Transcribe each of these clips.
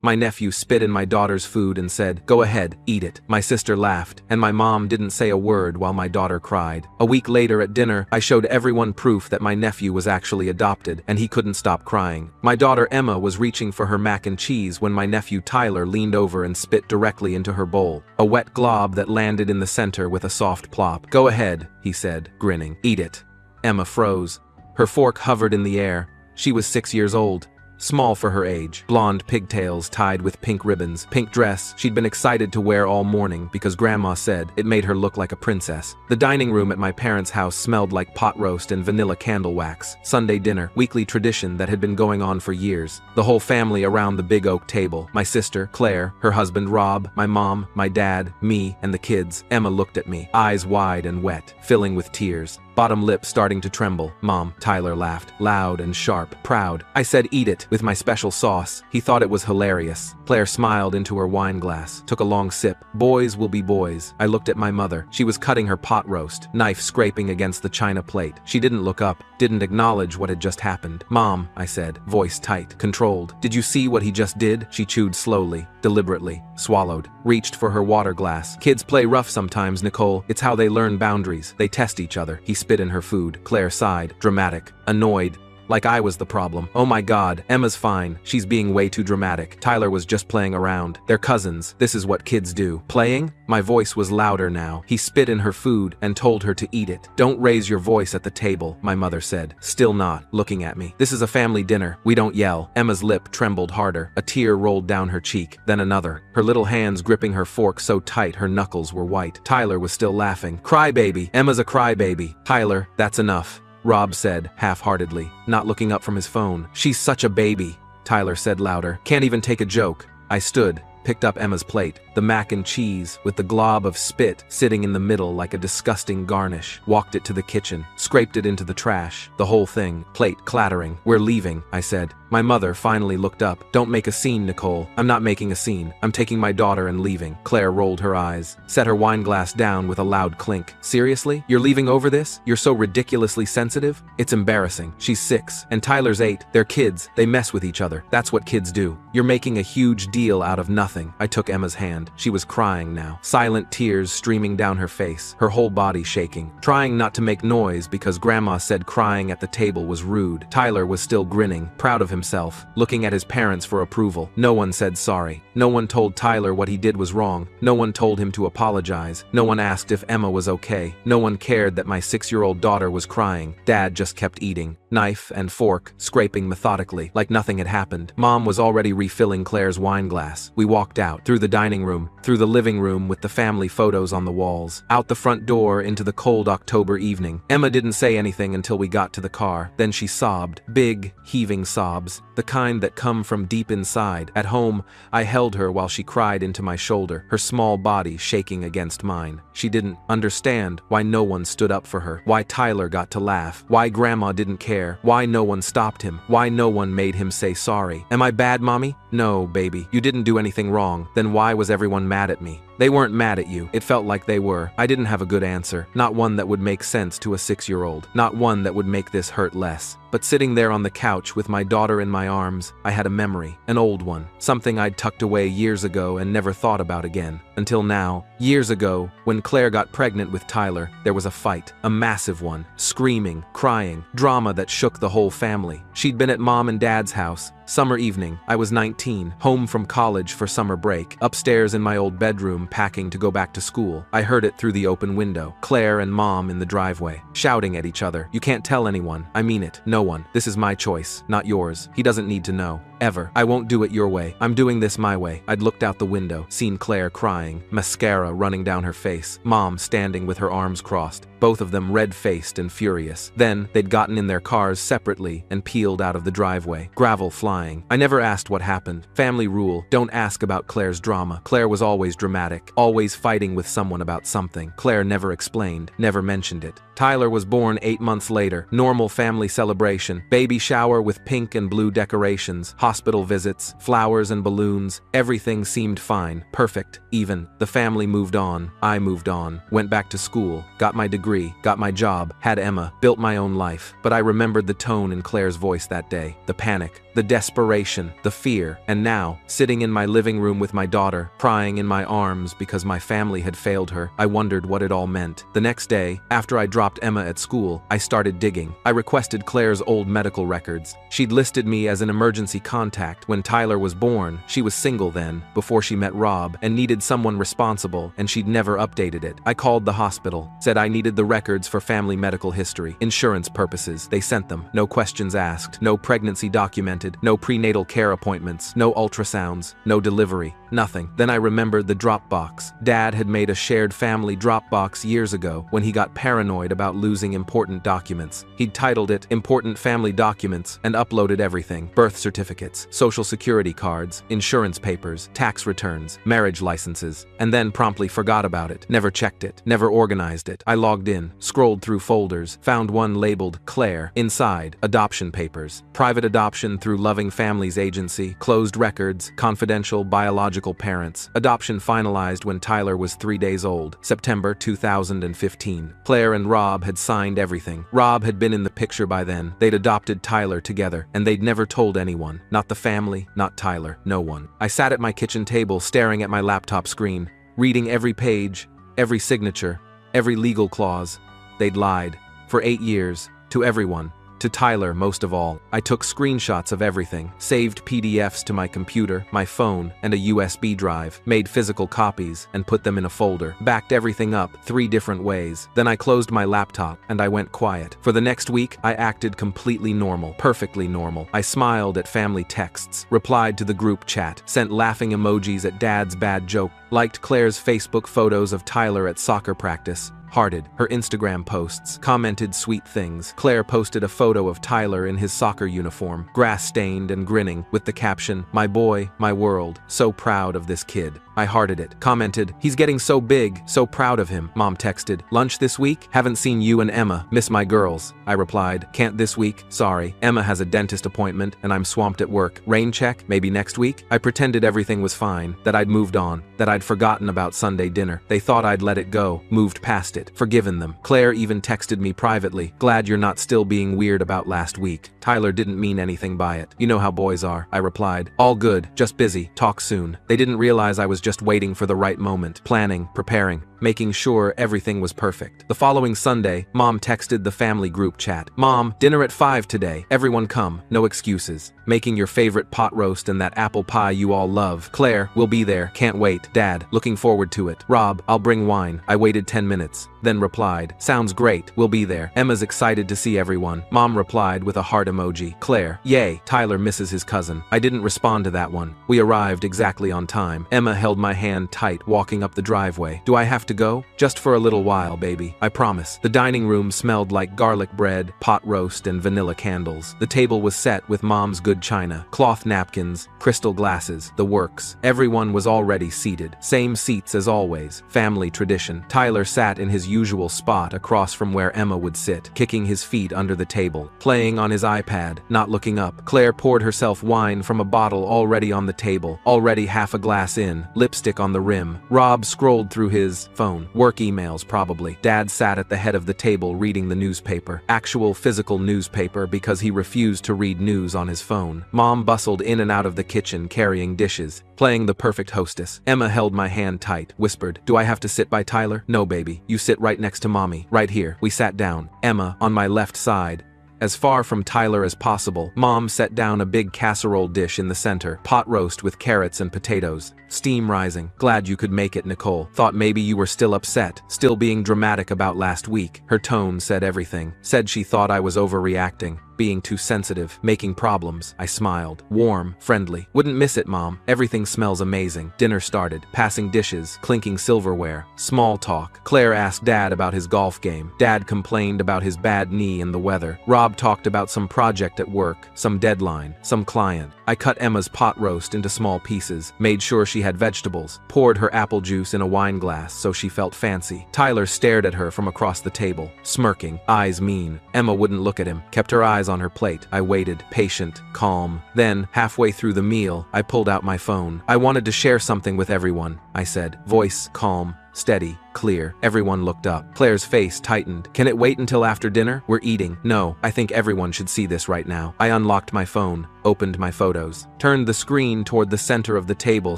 My nephew spit in my daughter's food and said, "Go ahead, eat it." My sister laughed, and my mom didn't say a word while my daughter cried. A week later at dinner, I showed everyone proof that my nephew was actually adopted, and he couldn't stop crying. My daughter Emma was reaching for her mac and cheese when my nephew Tyler leaned over and spit directly into her bowl, a wet glob that landed in the center with a soft plop. "Go ahead," he said, grinning. "Eat it." Emma froze. Her fork hovered in the air. She was 6 years old. Small for her age, blonde pigtails tied with pink ribbons, pink dress she'd been excited to wear all morning because Grandma said it made her look like a princess. The dining room at my parents' house smelled like pot roast and vanilla candle wax. Sunday dinner, weekly tradition that had been going on for years. The whole family around the big oak table. My sister, Claire, her husband Rob, my mom, my dad, me, and the kids. Emma looked at me, eyes wide and wet, filling with tears. Bottom lip starting to tremble. "Mom," Tyler laughed, loud and sharp, proud. I said, "Eat it, with my special sauce." He thought it was hilarious. Claire smiled into her wine glass, took a long sip. "Boys will be boys." I looked at my mother. She was cutting her pot roast, knife scraping against the china plate. She didn't look up, didn't acknowledge what had just happened. "Mom," I said, voice tight, controlled. "Did you see what he just did?" She chewed slowly, deliberately, swallowed, reached for her water glass. "Kids play rough sometimes, Nicole. It's how they learn boundaries. They test each other." He spit in her food. Claire sighed, dramatic, annoyed, like I was the problem. "Oh my God, Emma's fine. She's being way too dramatic. Tyler was just playing around. They're cousins. This is what kids do." "Playing?" My voice was louder now. He spit in her food and told her to eat it. "Don't raise your voice at the table," my mother said, still not looking at me. "This is a family dinner. We don't yell." Emma's lip trembled harder. A tear rolled down her cheek, then another, her little hands gripping her fork so tight her knuckles were white. Tyler was still laughing. "Crybaby. Emma's a crybaby." "Tyler, that's enough," Rob said, half-heartedly, not looking up from his phone. "She's such a baby," Tyler said louder. "Can't even take a joke." I stood, picked up Emma's plate, the mac and cheese with the glob of spit sitting in the middle like a disgusting garnish, walked it to the kitchen, scraped it into the trash, the whole thing, plate clattering. "We're leaving," I said. My mother finally looked up. "Don't make a scene, Nicole." "I'm not making a scene. I'm taking my daughter and leaving." Claire rolled her eyes, set her wine glass down with a loud clink. "Seriously? You're leaving over this? You're so ridiculously sensitive? It's embarrassing. She's 6, and Tyler's 8. They're kids. They mess with each other. That's what kids do. You're making a huge deal out of nothing." I took Emma's hand. She was crying now, silent tears streaming down her face, her whole body shaking, trying not to make noise because Grandma said crying at the table was rude. Tyler was still grinning, proud of himself, looking at his parents for approval. No one said sorry. No one told Tyler what he did was wrong. No one told him to apologize. No one asked if Emma was okay. No one cared that my 6-year-old daughter was crying. Dad just kept eating, knife and fork, scraping methodically, like nothing had happened. Mom was already refilling Claire's wine glass. We walked out, through the dining room, through the living room with the family photos on the walls, out the front door into the cold October evening. Emma didn't say anything until we got to the car. Then she sobbed, big, heaving sobs, the kind that come from deep inside. At home, I held her while she cried into my shoulder, her small body shaking against mine. She didn't understand why no one stood up for her, why Tyler got to laugh, why Grandma didn't care, why no one stopped him, why no one made him say sorry. Am I bad, Mommy? No, baby, you didn't do anything wrong. Then why was everyone mad at me? They weren't mad at you. It felt like they were. I didn't have a good answer. Not one that would make sense to a 6-year-old. Not one that would make this hurt less. But sitting there on the couch with my daughter in my arms, I had a memory. An old one. Something I'd tucked away years ago and never thought about again. Until now. Years ago, when Claire got pregnant with Tyler, there was a fight. A massive one. Screaming, crying, drama that shook the whole family. She'd been at Mom and Dad's house. Summer evening. I was 19, home from college for summer break, upstairs in my old bedroom packing to go back to school. I heard it through the open window. Claire and Mom in the driveway, shouting at each other. You can't tell anyone. I mean it. No one. This is my choice, not yours. He doesn't need to know. Ever. I won't do it your way. I'm doing this my way. I'd looked out the window, seen Claire crying, mascara running down her face, Mom standing with her arms crossed, both of them red-faced and furious. Then, they'd gotten in their cars separately and peeled out of the driveway, gravel flying. I never asked what happened. Family rule, don't ask about Claire's drama. Claire was always dramatic, always fighting with someone about something. Claire never explained, never mentioned it. Tyler was born 8 months later. Normal family celebration, baby shower with pink and blue decorations, hospital visits, flowers and balloons. Everything seemed fine, perfect, even. The family moved on. I moved on, went back to school, got my degree, got my job, had Emma, built my own life. But I remembered the tone in Claire's voice that day, the panic, The desperation, the fear, and now, sitting in my living room with my daughter, crying in my arms because my family had failed her, I wondered what it all meant. The next day, after I dropped Emma at school, I started digging. I requested Claire's old medical records. She'd listed me as an emergency contact when Tyler was born. She was single then, before she met Rob, and needed someone responsible, and she'd never updated it. I called the hospital, said I needed the records for family medical history, insurance purposes. They sent them. No questions asked, no pregnancy documented, no prenatal care appointments, no ultrasounds, no delivery, nothing. Then I remembered the Dropbox. Dad had made a shared family Dropbox years ago when he got paranoid about losing important documents. He'd titled it Important Family Documents and uploaded everything: birth certificates, social security cards, insurance papers, tax returns, marriage licenses, and then promptly forgot about it, never checked it, never organized it. I logged in, scrolled through folders, found one labeled Claire. Inside, adoption papers, private adoption through Loving Families Agency, closed records, confidential biological parents. Adoption finalized when Tyler was 3 days old, September 2015. Claire and Rob had signed everything. Rob had been in the picture by then. They'd adopted Tyler together, and they'd never told anyone. Not the family, not Tyler, no one. I sat at my kitchen table staring at my laptop screen, reading every page, every signature, every legal clause. They'd lied. For 8 years. To everyone. To Tyler most of all. I took screenshots of everything, saved PDFs to my computer, my phone, and a USB drive, made physical copies, and put them in a folder. Backed everything up 3 different ways. Then I closed my laptop, and I went quiet. For the next week, I acted completely normal, perfectly normal. I smiled at family texts, replied to the group chat, sent laughing emojis at Dad's bad joke, liked Claire's Facebook photos of Tyler at soccer practice, hearted her Instagram posts, commented sweet things. Claire posted a photo of Tyler in his soccer uniform, grass-stained and grinning, with the caption, "My boy, my world, so proud of this kid." I hearted it, commented, "He's getting so big, so proud of him." Mom texted, "Lunch this week? Haven't seen you and Emma, miss my girls." I replied, "Can't this week, sorry. Emma has a dentist appointment and I'm swamped at work. Rain check, maybe next week?" I pretended everything was fine, that I'd moved on, that I'd forgotten about Sunday dinner. They thought I'd let it go, moved past it, forgiven them. Claire even texted me privately, "Glad you're not still being weird about last week. Tyler didn't mean anything by it. You know how boys are." I replied, "All good, just busy, talk soon." They didn't realize I was just waiting for the right moment, planning, preparing, making sure everything was perfect. The following Sunday, Mom texted the family group chat, "Mom, dinner at 5 today. Everyone come, no excuses. Making your favorite pot roast and that apple pie you all love. Claire, we'll be there, can't wait. Dad, looking forward to it. Rob, I'll bring wine." I waited 10 minutes, then replied, "Sounds great, we'll be there. Emma's excited to see everyone." Mom replied with a heart emoji. Claire, "Yay, Tyler misses his cousin." I didn't respond to that one. We arrived exactly on time. Emma held my hand tight walking up the driveway. "Do I have to go?" "Just for a little while, baby. I promise." The dining room smelled like garlic bread, pot roast, and vanilla candles. The table was set with Mom's good china, cloth napkins, crystal glasses, the works. Everyone was already seated. Same seats as always. Family tradition. Tyler sat in his usual spot across from where Emma would sit, kicking his feet under the table, playing on his iPad, not looking up. Claire poured herself wine from a bottle already on the table, already half a glass in, lipstick on the rim. Rob scrolled through his phone. Work emails, probably. Dad sat at the head of the table reading the newspaper. Actual physical newspaper, because he refused to read news on his phone. Mom bustled in and out of the kitchen carrying dishes, playing the perfect hostess. Emma held my hand tight, whispered, "Do I have to sit by Tyler?" "No, baby. You sit right next to Mommy. Right here." We sat down. Emma, on my left side, as far from Tyler as possible. Mom set down a big casserole dish in the center, pot roast with carrots and potatoes. Steam rising. "Glad you could make it, Nicole. Thought maybe you were still upset, still being dramatic about last week." Her tone said everything. Said she thought I was overreacting, being too sensitive, making problems. I smiled. Warm, friendly. "Wouldn't miss it, Mom. Everything smells amazing." Dinner started. Passing dishes, clinking silverware. Small talk. Claire asked Dad about his golf game. Dad complained about his bad knee and the weather. Rob talked about some project at work, some deadline, some client. I cut Emma's pot roast into small pieces, made sure she had vegetables, poured her apple juice in a wine glass so she felt fancy. Tyler stared at her from across the table, smirking, eyes mean. Emma wouldn't look at him, kept her eyes on her plate. I waited, patient, calm. Then, halfway through the meal, I pulled out my phone. "I wanted to share something with everyone," I said, voice calm. steady, clear. Everyone looked up. Claire's face tightened. Can it wait until after dinner? We're eating. No, I think everyone should see this right now. I unlocked my phone, opened my photos, turned the screen toward the center of the table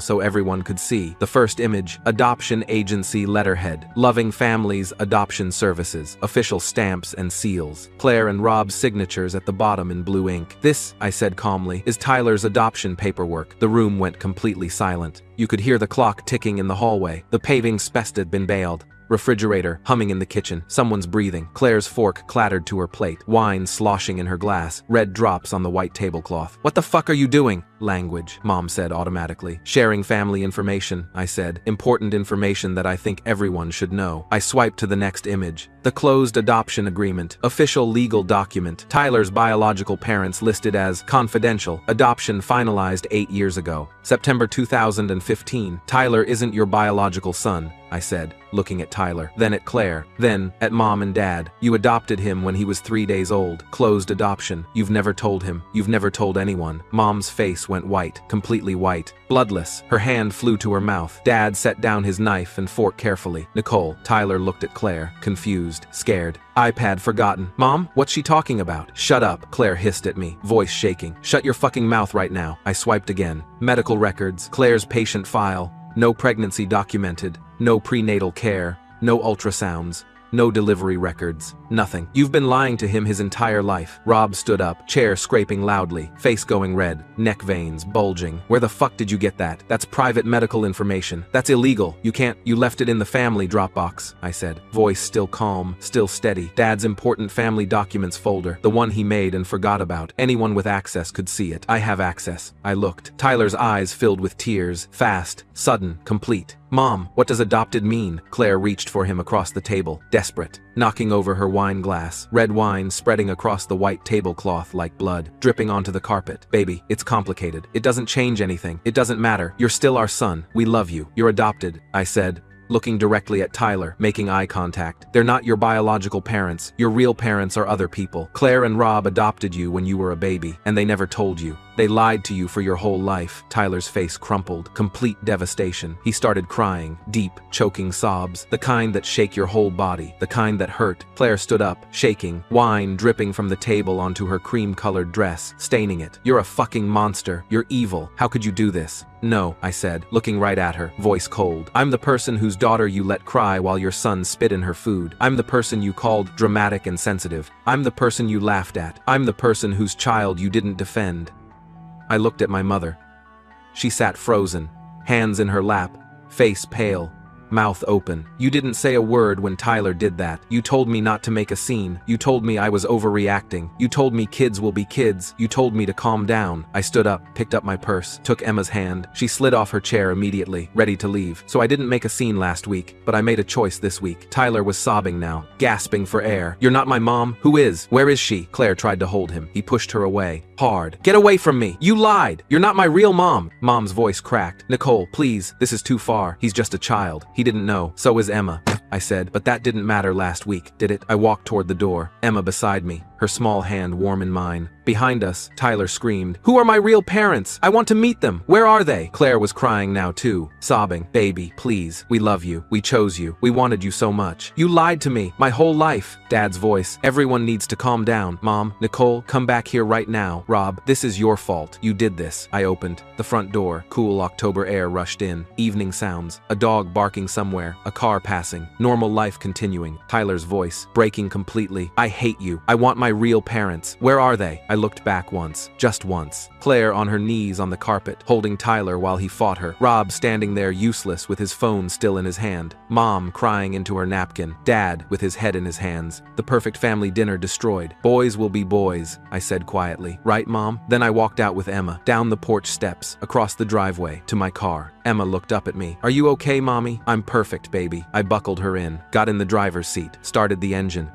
so everyone could see. The first image, adoption agency letterhead, Loving Families Adoption Services, official stamps and seals, Claire and Rob's signatures at the bottom in blue ink. This, I said calmly, is Tyler's adoption paperwork. The room went completely silent. You could hear the clock ticking in the hallway. The paving spest had been bailed. Refrigerator humming in the kitchen. Someone's breathing. Claire's fork clattered to her plate. Wine sloshing in her glass. Red drops on the white tablecloth. What the fuck are you doing? Language, Mom said automatically. Sharing family information, I said. Important information that I think everyone should know. I swiped to the next image. The closed adoption agreement. Official legal document. Tyler's biological parents listed as confidential. Adoption finalized 8 years ago. September 2015. Tyler isn't your biological son, I said, looking at Tyler, then at Claire, then at Mom and Dad. You adopted him when he was 3 days old. Closed adoption. You've never told him. You've never told anyone. Mom's face went white, completely white, bloodless. Her hand flew to her mouth. Dad set down his knife and fork carefully. Nicole. Tyler looked at Claire, confused, scared. iPad forgotten. Mom, what's she talking about? Shut up, Claire hissed at me, voice shaking. Shut your fucking mouth right now. I swiped again. Medical records, Claire's patient file. No pregnancy documented, no prenatal care, no ultrasounds, no delivery records, nothing. You've been lying to him his entire life. Rob stood up, chair scraping loudly, face going red, neck veins bulging. Where the fuck did you get that? That's private medical information. That's illegal. You left it in the family Dropbox, I said, voice still calm, still steady. Dad's important family documents folder, the one he made and forgot about. Anyone with access could see it. I have access. I looked. Tyler's eyes filled with tears, fast, sudden, complete. Mom, what does adopted mean? Claire reached for him across the table, desperate, knocking over her wine glass, red wine spreading across the white tablecloth like blood, dripping onto the carpet. Baby, it's complicated. It doesn't change anything. It doesn't matter. You're still our son. We love you. You're adopted, I said, looking directly at Tyler, making eye contact. They're not your biological parents. Your real parents are other people. Claire and Rob adopted you when you were a baby, and they never told you. They lied to you for your whole life. Tyler's face crumpled, complete devastation. He started crying, deep, choking sobs, the kind that shake your whole body, the kind that hurt. Claire stood up, shaking, wine dripping from the table onto her cream-colored dress, staining it. You're a fucking monster. You're evil. How could you do this? No, I said, looking right at her, voice cold. I'm the person whose daughter you let cry while your son spit in her food. I'm the person you called dramatic and sensitive. I'm the person you laughed at. I'm the person whose child you didn't defend. I looked at my mother. She sat frozen, hands in her lap, face pale, mouth open. You didn't say a word when Tyler did that. You told me not to make a scene. You told me I was overreacting. You told me kids will be kids. You told me to calm down. I stood up, picked up my purse, took Emma's hand. She slid off her chair immediately, ready to leave. So I didn't make a scene last week, but I made a choice this week. Tyler was sobbing now, gasping for air. You're not my mom? Who is? Where is she? Claire tried to hold him. He pushed her away, hard. Get away from me! You lied! You're not my real mom! Mom's voice cracked. Nicole, please, this is too far. He's just a child. He didn't know. So is Emma, I said, but that didn't matter last week, did it? I walked toward the door, Emma beside me, her small hand warm in mine. Behind us, Tyler screamed, "Who are my real parents? I want to meet them. Where are they?" Claire was crying now too, sobbing. Baby, please, we love you. We chose you. We wanted you so much. You lied to me my whole life. Dad's voice. Everyone needs to calm down. Mom, Nicole, come back here right now. Rob, this is your fault. You did this. I opened the front door. Cool October air rushed in. Evening sounds. A dog barking somewhere. A car passing. Normal life continuing. Tyler's voice, breaking completely. I hate you. I want my real parents. Where are they? I looked back once. Just once. Claire on her knees on the carpet, holding Tyler while he fought her. Rob standing there useless with his phone still in his hand. Mom crying into her napkin. Dad with his head in his hands. The perfect family dinner destroyed. Boys will be boys, I said quietly. Right, Mom? Then I walked out with Emma, down the porch steps, across the driveway, to my car. Emma looked up at me. Are you okay, Mommy? I'm perfect, baby. I buckled her in, got in the driver's seat, started the engine.